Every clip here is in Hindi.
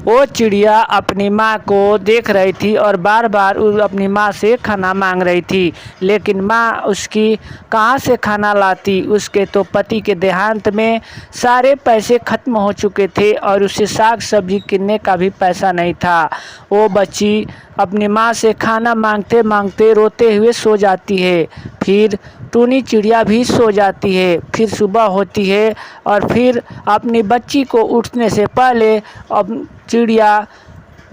वो चिड़िया अपनी माँ को देख रही थी और बार बार अपनी माँ से खाना मांग रही थी, लेकिन माँ उसकी कहाँ से खाना लाती। उसके तो पति के देहांत में सारे पैसे खत्म हो चुके थे और उसे साग सब्जी किनने का भी पैसा नहीं था। वो बच्ची अपनी माँ से खाना मांगते मांगते रोते हुए सो जाती है। फिर टूनी चिड़िया भी सो जाती है। फिर सुबह होती है और फिर अपनी बच्ची को उठने से पहले अब चिड़िया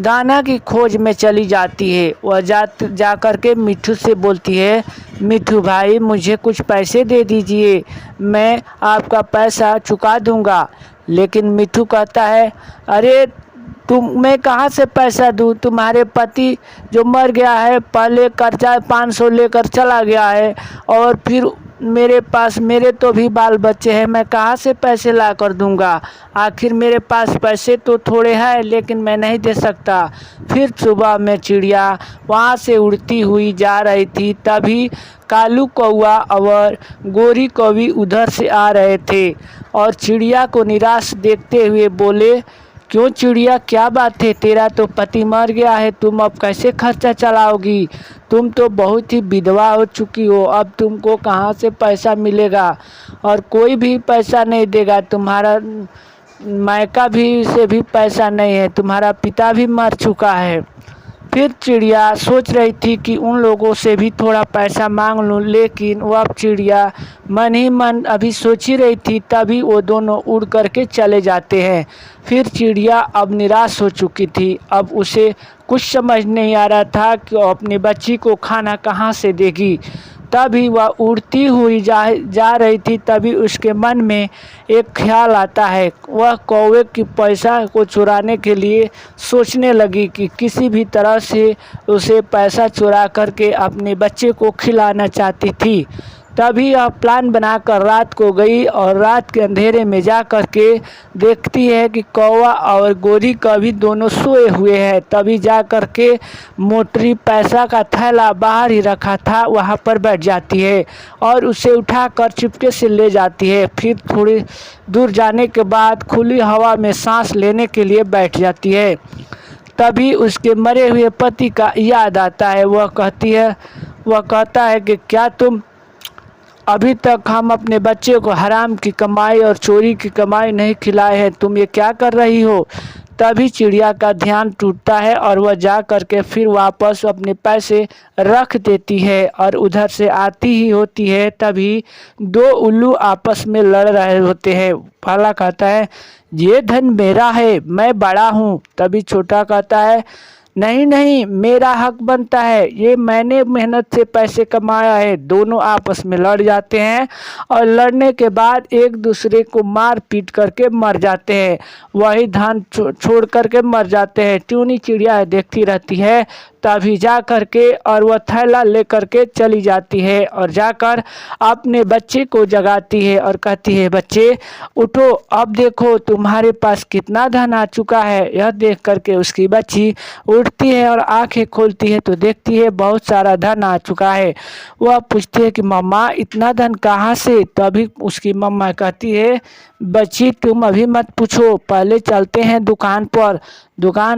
दाना की खोज में चली जाती है। वह जा कर के मिट्ठू से बोलती है, मिट्ठू भाई मुझे कुछ पैसे दे दीजिए, मैं आपका पैसा चुका दूंगा। लेकिन मिट्ठू कहता है, अरे मैं कहाँ से पैसा दूँ, तुम्हारे पति जो मर गया है पहले कर्जा 500 लेकर चला गया है और फिर मेरे तो भी बाल बच्चे हैं, मैं कहाँ से पैसे ला कर दूँगा। आखिर मेरे पास पैसे तो थोड़े हैं लेकिन मैं नहीं दे सकता। फिर सुबह में चिड़िया वहाँ से उड़ती हुई जा रही थी, तभी कालू कौआ और गोरी कौवी उधर से आ रहे थे और चिड़िया को निराश देखते हुए बोले, क्यों चिड़िया, क्या बात है, तेरा तो पति मर गया है, तुम अब कैसे खर्चा चलाओगी। तुम तो बहुत ही विधवा हो चुकी हो, अब तुमको कहाँ से पैसा मिलेगा और कोई भी पैसा नहीं देगा। तुम्हारा मायका भी से भी पैसा नहीं है, तुम्हारा पिता भी मर चुका है। फिर चिड़िया सोच रही थी कि उन लोगों से भी थोड़ा पैसा मांग लूं, लेकिन वह चिड़िया मन ही मन अभी सोच ही रही थी, तभी वो दोनों उड़ करके चले जाते हैं। फिर चिड़िया अब निराश हो चुकी थी, अब उसे कुछ समझ नहीं आ रहा था कि वो अपनी बच्ची को खाना कहाँ से देगी। तभी वह उड़ती हुई जा रही थी, तभी उसके मन में एक ख्याल आता है। वह कौवे की पैसा को चुराने के लिए सोचने लगी कि किसी भी तरह से उसे पैसा चुरा करके अपने बच्चे को खिलाना चाहती थी। तभी वह प्लान बनाकर रात को गई और रात के अंधेरे में जा कर के देखती है कि कौवा और गोरी कौवी दोनों सोए हुए हैं। तभी जा कर के मोटरी पैसा का थैला बाहर ही रखा था वहाँ पर बैठ जाती है और उसे उठाकर चुपके से ले जाती है। फिर थोड़ी दूर जाने के बाद खुली हवा में सांस लेने के लिए बैठ जाती है। तभी उसके मरे हुए पति का याद आता है। वह कहता है कि क्या तुम अभी तक हम अपने बच्चे को हराम की कमाई और चोरी की कमाई नहीं खिलाए हैं, तुम ये क्या कर रही हो। तभी चिड़िया का ध्यान टूटता है और वह जा कर के फिर वापस अपने पैसे रख देती है और उधर से आती ही होती है। तभी दो उल्लू आपस में लड़ रहे होते हैं। पहला कहता है, ये धन मेरा है, मैं बड़ा हूँ। तभी छोटा कहता है, नहीं नहीं, मेरा हक बनता है, ये मैंने मेहनत से पैसे कमाया है। दोनों आपस में लड़ जाते हैं और लड़ने के बाद एक दूसरे को मार पीट करके मर जाते हैं, वही धान छोड़ करके मर जाते हैं। ट्यूनी चिड़िया देखती रहती है। तभी जा कर के और वह थैला ले करके चली जाती है और जाकर अपने बच्चे को जगाती है और कहती है, बच्चे उठो, अब देखो तुम्हारे पास कितना धन आ चुका है। यह देख करके उसकी बच्ची उठती है और आंखें खोलती है तो देखती है बहुत सारा धन आ चुका है। वह पूछती है कि मम्मा इतना धन कहाँ से। तभी उसकी मम्मा कहती है, बच्ची तुम अभी मत पूछो, पहले चलते हैं दुकान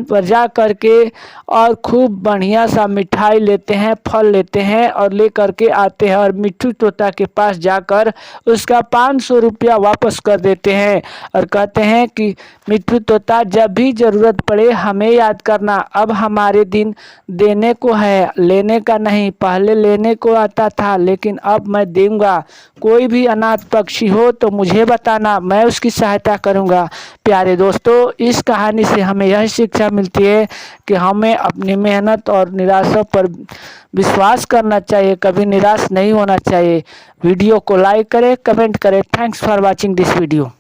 पर जा कर के और खूब बढ़िया सा मिठाई लेते हैं, फल लेते हैं और ले करके आते हैं और मिट्ठू तोता के पास जाकर उसका 500 रुपया वापस कर देते हैं और कहते हैं कि मिट्ठू तोता जब भी ज़रूरत पड़े हमें याद करना, अब हमारे दिन देने को है, लेने का नहीं। पहले लेने को आता था लेकिन अब मैं दूंगा। कोई भी अनाथ पक्षी हो तो मुझे बताना, मैं उसकी सहायता करूंगा। प्यारे दोस्तों, इस कहानी से हमें यह शिक्षा मिलती है कि हमें अपनी मेहनत और निराशा पर विश्वास करना चाहिए, कभी निराश नहीं होना चाहिए। वीडियो को लाइक करें, कमेंट करें। Thanks for watching this video.